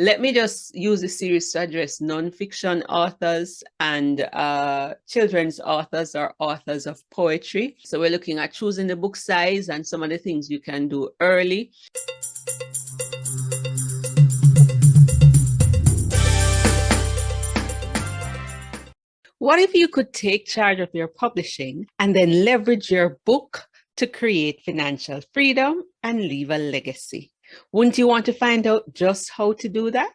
Let me just use the series to address nonfiction authors and children's authors or authors of poetry. So we're looking at choosing the book size and some of the things you can do early. What if you could take charge of your publishing and then leverage your book to create financial freedom and leave a legacy? Wouldn't you want to find out just how to do that?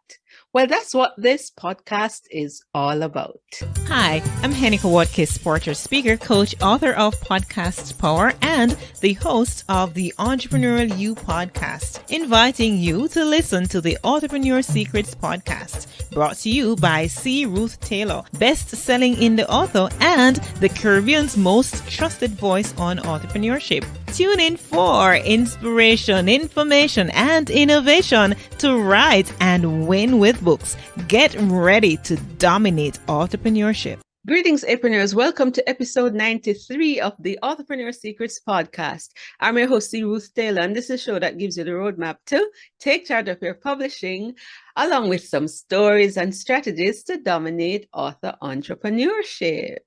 Well, that's what this podcast is all about. Hi, I'm Hennika Watkis, Porter, speaker, coach, author of Podcast Power, and the host of the Entrepreneurial You podcast, inviting you to listen to the Authorpreneur Secrets podcast, brought to you by C. Ruth Taylor, best-selling indie author and the Caribbean's most trusted voice on entrepreneurship. Tune in for inspiration, information, and innovation to write and win with books. Get ready to dominate entrepreneurship. Greetings, entrepreneurs. Welcome to episode 93 of the Authorpreneur Secrets podcast. I'm your host, Ruth Taylor, and this is a show that gives you the roadmap to take charge of your publishing, along with some stories and strategies to dominate author entrepreneurship.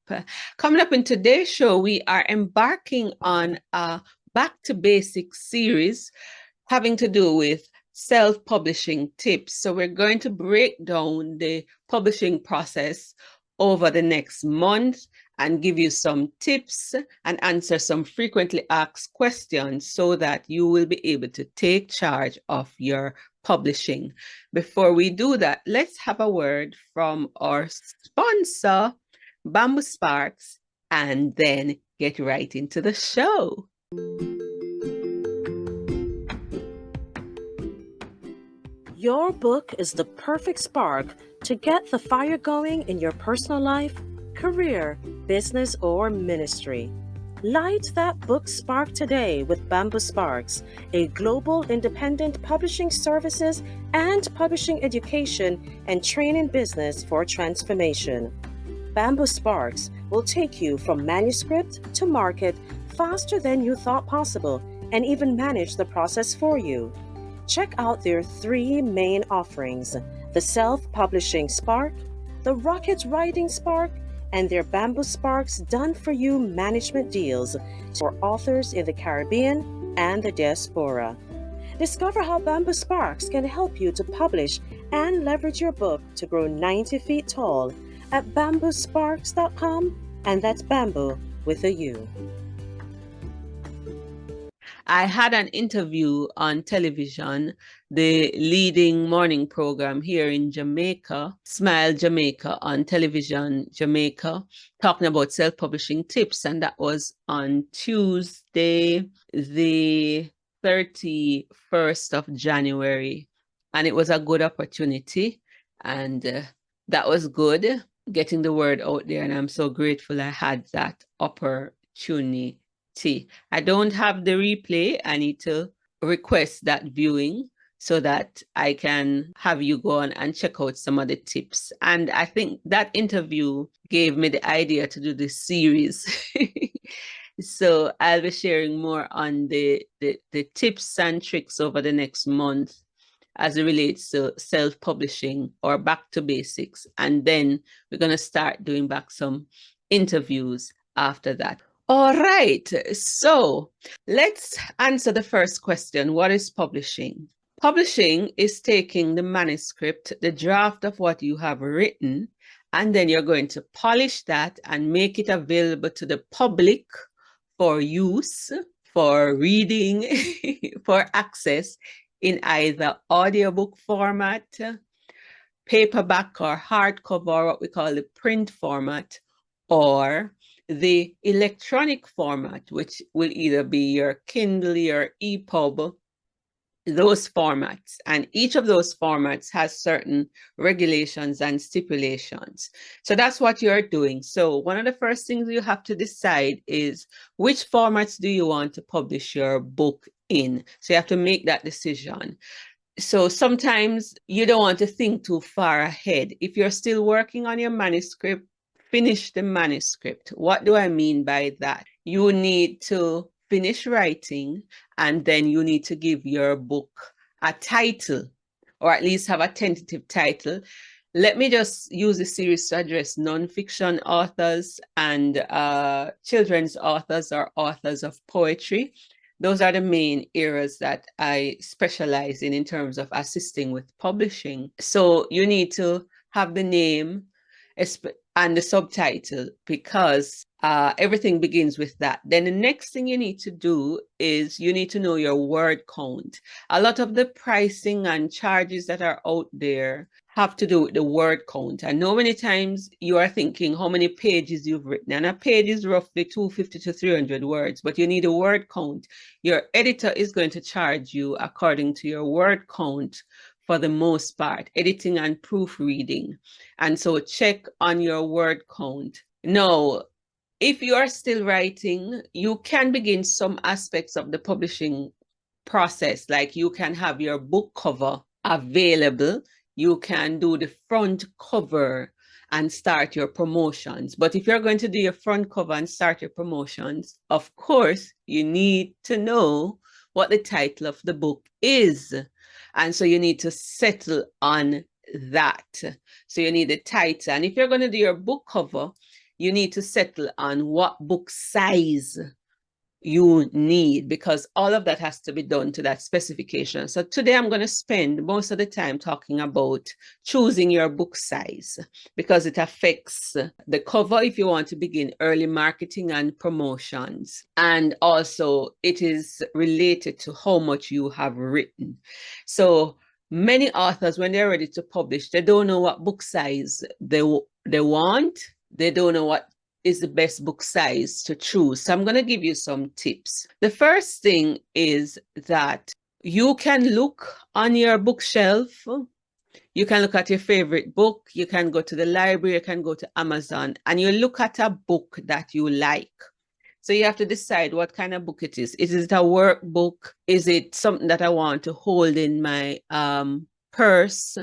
Coming up in today's show, we are embarking on a Back to Basics series having to do with self-publishing tips. So we're going to break down the publishing process over the next month and give you some tips and answer some frequently asked questions so that you will be able to take charge of your publishing. Before we do that, let's have a word from our sponsor, Bamboo Sparks, and then get right into the show. Your book is the perfect spark to get the fire going in your personal life, career, business, or ministry. Light that book spark today with Bamboo Sparks, a global independent publishing services and publishing education and training business for transformation. Bamboo Sparks will take you from manuscript to market faster than you thought possible and even manage the process for you. Check out their three main offerings: the Self-Publishing Spark, the Rocket Writing Spark, and their Bamboo Sparks Done-For-You management deals for authors in the Caribbean and the diaspora. Discover how Bamboo Sparks can help you to publish and leverage your book to grow 90 feet tall at bamboosparks.com, and that's bamboo with a U. I had an interview on television, the leading morning program here in Jamaica, Smile Jamaica on television, Jamaica, talking about self-publishing tips. And that was on Tuesday, the 31st of January. And it was a good opportunity. And that was good, getting the word out there. And I'm so grateful I had that opportunity. I don't have the replay. I need to request that viewing so that I can have you go on and check out some of the tips. And I think that interview gave me the idea to do this series. So I'll be sharing more on the tips and tricks over the next month as it relates to self-publishing or back to basics. And then we're going to start doing back some interviews after that. All right, so let's answer the first question. What is publishing? Publishing is taking the manuscript, the draft of what you have written, and then you're going to polish that and make it available to the public for use, for reading, for access in either audiobook format, paperback or hardcover, or what we call the print format, or the electronic format, which will either be your Kindle or EPUB, those formats. And each of those formats has certain regulations and stipulations. So that's what you're doing. So one of the first things you have to decide is which formats do you want to publish your book in. So you have to make that decision. So sometimes you don't want to think too far ahead. If you're still working on your manuscript, finish the manuscript. What do I mean by that? You need to finish writing, and then you need to give your book a title or at least have a tentative title. Let me just use the series to address nonfiction authors and children's authors or authors of poetry. Those are the main areas that I specialize in terms of assisting with publishing. So you need to have the name and the subtitle, because everything begins with that. Then the next thing you need to do is you need to know your word count. A lot of the pricing and charges that are out there have to do with the word count. I know many times you are thinking how many pages you've written, and a page is roughly 250 to 300 words, but you need a word count. Your editor is going to charge you according to your word count for the most part, editing and proofreading. And so check on your word count. Now, if you are still writing, you can begin some aspects of the publishing process, like you can have your book cover available. You can do the front cover and start your promotions. But if you're going to do your front cover and start your promotions, of course, you need to know what the title of the book is. And so you need to settle on that. So you need a title. And if you're going to do your book cover, you need to settle on what book size you need, because all of that has to be done to that specification. So today I'm going to spend most of the time talking about choosing your book size, because it affects the cover if you want to begin early marketing and promotions. And also it is related to how much you have written. So many authors, when they're ready to publish, they don't know what book size they want. They don't know what is the best book size to choose. So I'm going to give you some tips. The first thing is that you can look on your bookshelf. You can look at your favorite book. You can go to the library. You can go to Amazon, and you look at a book that you like. So you have to decide what kind of book it is. Is it a workbook? Is it something that I want to hold in my purse?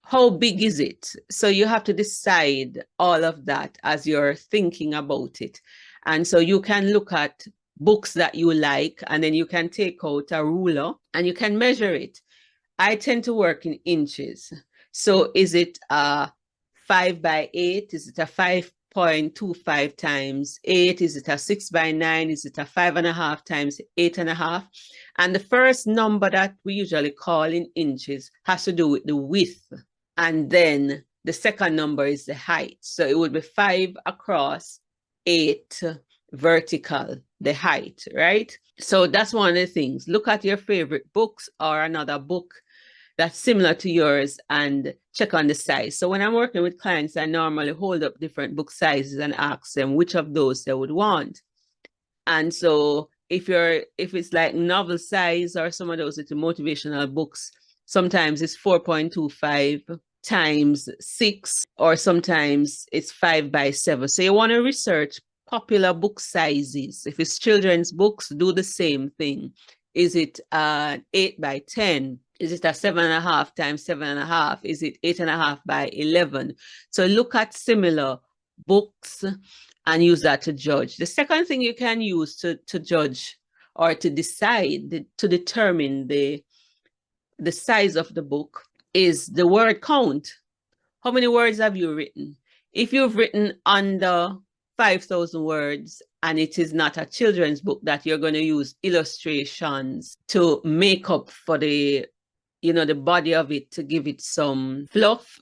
How big is it? So you have to decide all of that as you're thinking about it. And so you can look at books that you like, and then you can take out a ruler and you can measure it. I tend to work in inches. So is it a 5x8? Is it a 5.25 times 8? Is it a 6x9? Is it a 5.5 times 8.5? And the first number that we usually call in inches has to do with the width. And then the second number is the height. So it would be 5 across, 8 vertical, the height, right? So that's one of the things. Look at your favorite books or another book that's similar to yours and check on the size. So when I'm working with clients, I normally hold up different book sizes and ask them which of those they would want. And so if it's like novel size or some of those little motivational books, sometimes it's 4.25 times 6, or sometimes it's 5x7. So you want to research popular book sizes. If it's children's books, do the same thing. Is it 8x10? Is it a 7.5 times 7.5? Is it 8.5x11? So look at similar books and use that to judge. The second thing you can use to judge or to decide, to determine the size of the book, is the word count. How many words have you written? If you've written under 5,000 words and it is not a children's book, that you're going to use illustrations to make up for the body of it, to give it some fluff,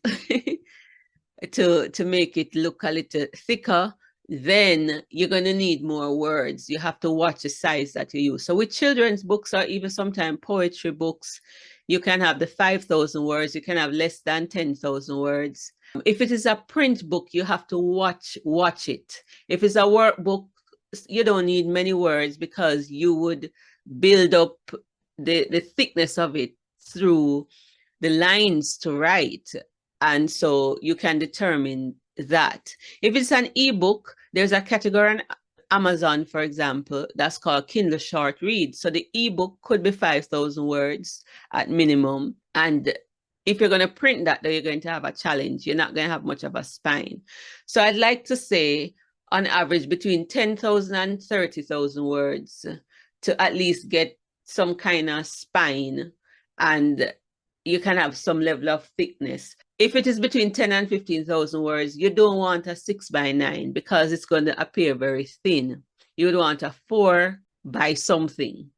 to make it look a little thicker, then you're going to need more words. You have to watch the size that you use. So with children's books, or even sometimes poetry books, you can have the 5,000 words. You can have less than 10,000 words. If it is a print book, you have to watch it. If it's a workbook, you don't need many words, because you would build up the thickness of it through the lines to write. And so you can determine that. If it's an ebook, there's a category on Amazon, for example, that's called Kindle Short Read. So the ebook could be 5,000 words at minimum. And if you're going to print that, though, you're going to have a challenge. You're not going to have much of a spine. So I'd like to say, on average, between 10,000 and 30,000 words to at least get some kind of spine and you can have some level of thickness. If it is between 10 and 15,000 words, you don't want a 6x9 because it's going to appear very thin. You would want a 4 by something,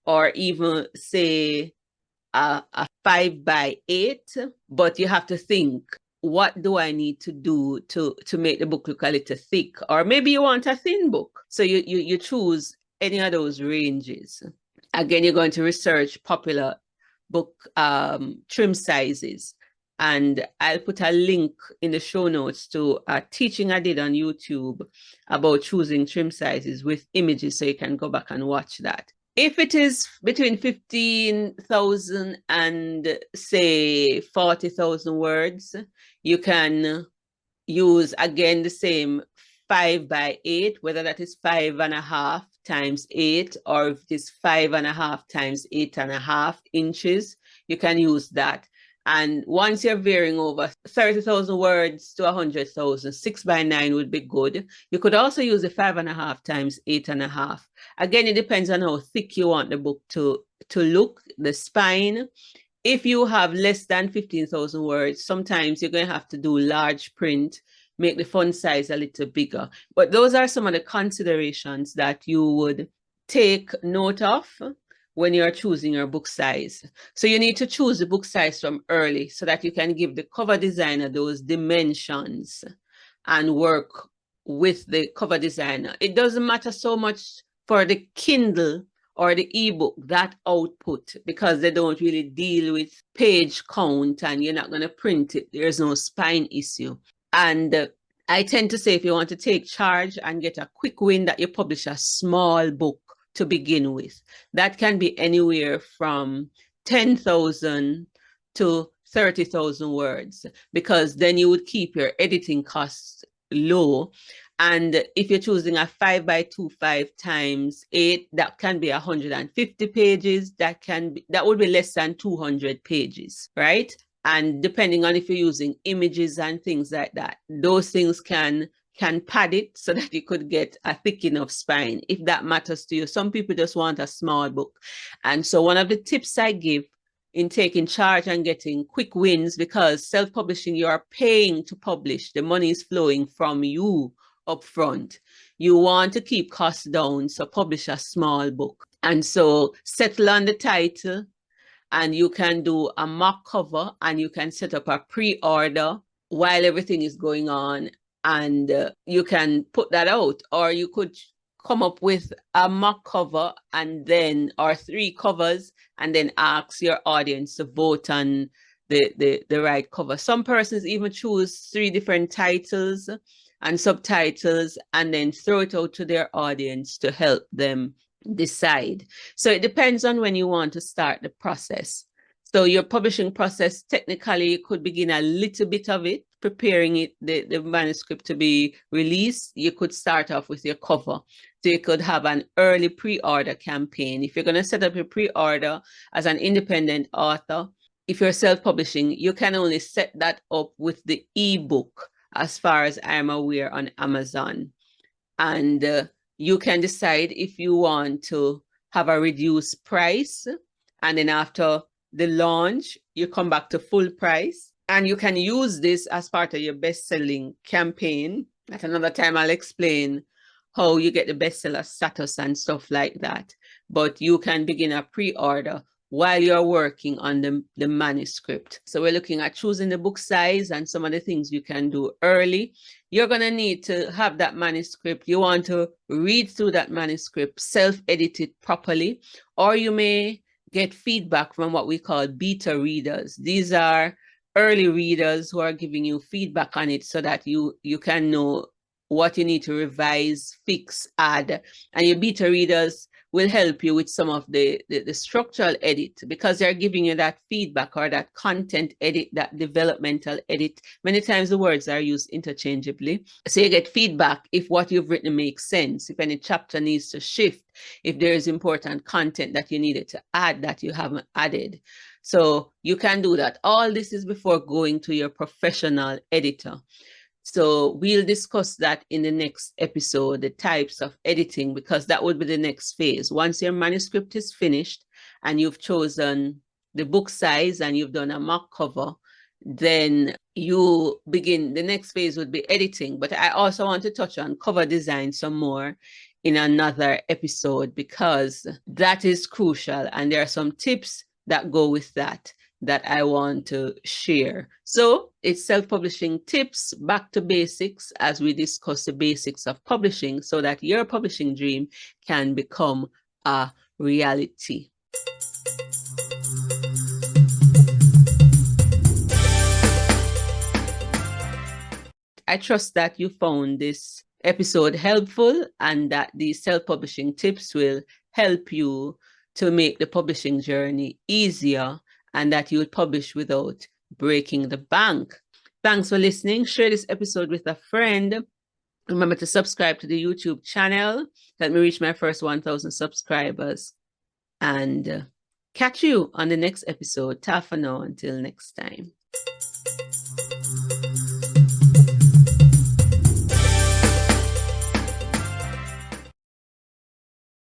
or even say a 5 by 8, but you have to think, what do I need to do to make the book look a little thick? Or maybe you want a thin book. So you choose any of those ranges. Again, you're going to research popular book trim sizes. And I'll put a link in the show notes to a teaching I did on YouTube about choosing trim sizes with images, so you can go back and watch that. If it is between 15,000 and say 40,000 words, you can use again the same 5 by 8, whether that is 5.5 times 8, or if it is 5.5 times 8.5 inches, you can use that. And once you're varying over 30,000 words to 100,000, 6 by 9 would be good. You could also use the 5.5 times 8.5. Again, it depends on how thick you want the book to look, the spine. If you have less than 15,000 words, sometimes you're going to have to do large print, make the font size a little bigger. But those are some of the considerations that you would take note of when you're choosing your book size. So you need to choose the book size from early so that you can give the cover designer those dimensions and work with the cover designer. It doesn't matter so much for the Kindle or the ebook, that output, because they don't really deal with page count and you're not going to print it. There's no spine issue. And I tend to say, if you want to take charge and get a quick win, that you publish a small book to begin with. That can be anywhere from 10,000 to 30,000 words, because then you would keep your editing costs low. And if you're choosing a 5 by 25 times 8, that can be 150 pages. That would be less than 200 pages, right? And depending on if you're using images and things like that, those things can pad it so that you could get a thick enough spine, if that matters to you. Some people just want a small book. And so one of the tips I give in taking charge and getting quick wins, because self-publishing, you are paying to publish. The money is flowing from you up front. You want to keep costs down, so publish a small book. And so settle on the title, and you can do a mock cover, and you can set up a pre-order while everything is going on, and you can put that out. Or you could come up with a mock cover and then, or 3 covers, and then ask your audience to vote on the right cover. Some persons even choose 3 different titles and subtitles and then throw it out to their audience to help them decide. So it depends on when you want to start the process. So your publishing process, technically, you could begin a little bit of it, preparing it, the manuscript to be released. You could start off with your cover. So you could have an early pre-order campaign. If you're going to set up your pre-order as an independent author, if you're self-publishing, you can only set that up with the ebook, as far as I'm aware, on Amazon. And you can decide if you want to have a reduced price, and then after the launch, you come back to full price. And you can use this as part of your best-selling campaign. At another time, I'll explain how you get the bestseller status and stuff like that. But you can begin a pre-order while you're working on the manuscript. So we're looking at choosing the book size and some of the things you can do early. You're going to need to have that manuscript. You want to read through that manuscript, self-edit it properly, or you may get feedback from what we call beta readers. These are early readers who are giving you feedback on it so that you can know what you need to revise, fix, add. And your beta readers will help you with some of the structural edit, because they're giving you that feedback or that content edit, that developmental edit. Many times the words are used interchangeably. So you get feedback if what you've written makes sense, if any chapter needs to shift, if there is important content that you needed to add that you haven't added. So you can do that. All this is before going to your professional editor. So we'll discuss that in the next episode, the types of editing, because that would be the next phase. Once your manuscript is finished and you've chosen the book size and you've done a mock cover, then you begin, the next phase would be editing. But I also want to touch on cover design some more in another episode, because that is crucial. And there are some tips that go with that I want to share. So it's self-publishing tips, back to basics, as we discuss the basics of publishing so that your publishing dream can become a reality. I trust that you found this episode helpful and that these self-publishing tips will help you to make the publishing journey easier and that you would publish without breaking the bank. Thanks for listening. Share this episode with a friend. Remember to subscribe to the YouTube channel. Let me reach my first 1,000 subscribers. And catch you on the next episode. Ta for now, until next time.